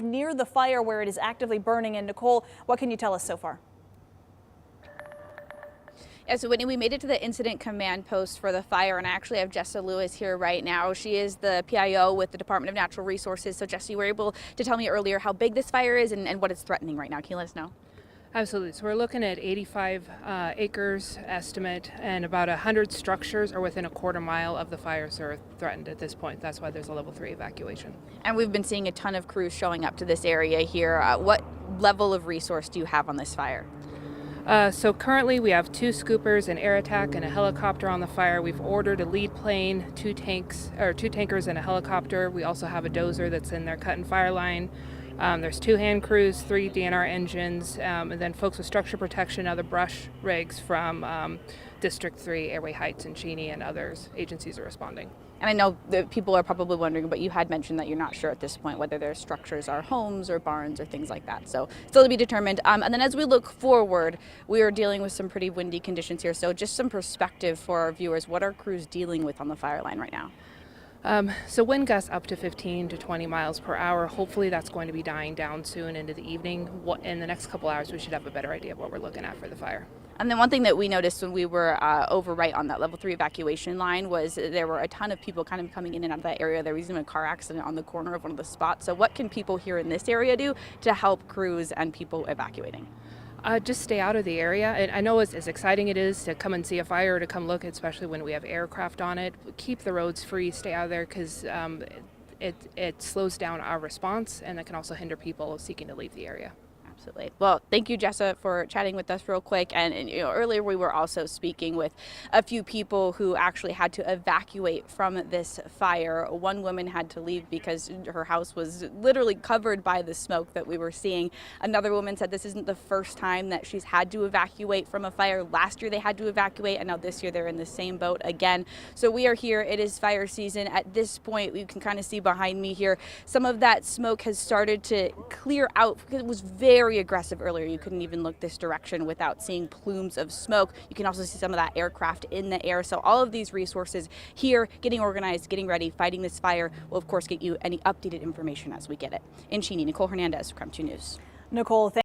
near the fire where it is actively burning. And Nicole, what can you tell us so far? Yeah, so Whitney, we made it to the incident command post for the fire, and I actually have Jessa Lewis here right now. She is the PIO with the Department of Natural Resources. So Jessa, you were able to tell me earlier how big this fire is and what it's threatening right now. Can you let us know? Absolutely. So we're looking at 85 acres estimate, and about 100 structures are within a quarter mile of the fire, so are threatened at this point. That's why there's a level 3 evacuation. And we've been seeing a ton of crews showing up to this area here. What level of resource do you have on this fire? So currently we have 2 scoopers, an air attack, and a helicopter on the fire. We've ordered a lead plane, 2 tankers, and a helicopter. We also have a dozer that's in there cutting fire line. There's 2 hand crews, 3 DNR engines, and then folks with structure protection, other brush rigs from District 3, Geiger Heights, and Cheney, and others agencies are responding. And I know that people are probably wondering, but you had mentioned that you're not sure at this point whether their structures are homes or barns or things like that. So still to be determined. And then as we look forward, we are dealing with some pretty windy conditions here. So just some perspective for our viewers. What are crews dealing with on the fire line right now? So wind gusts up to 15 to 20 miles per hour. Hopefully that's going to be dying down soon into the evening. In the next couple hours, we should have a better idea of what we're looking at for the fire. And then one thing that we noticed when we were over right on that level 3 evacuation line was there were a ton of people kind of coming in and out of that area. There was even a car accident on the corner of one of the spots. So what can people here in this area do to help crews and people evacuating? Just stay out of the area. And I know as exciting it is to come and see a fire or to come look, especially when we have aircraft on it. Keep the roads free, stay out of there, because it slows down our response, and that can also hinder people seeking to leave the area. Absolutely. Well, thank you, Jessa, for chatting with us real quick. And earlier we were also speaking with a few people who actually had to evacuate from this fire. One woman had to leave because her house was literally covered by the smoke that we were seeing. Another woman said this isn't the first time that she's had to evacuate from a fire. Last year they had to evacuate, and now this year they're in the same boat again. So we are here. It is fire season. At this point, you can kind of see behind me here, some of that smoke has started to clear out because it was very aggressive earlier. You couldn't even look this direction without seeing plumes of smoke. You can also see some of that aircraft in the air. So all of these resources here, getting organized, getting ready, fighting this fire. We'll of course get you any updated information as we get it. In Cheney, Nicole Hernandez, KREM 2 News. Nicole,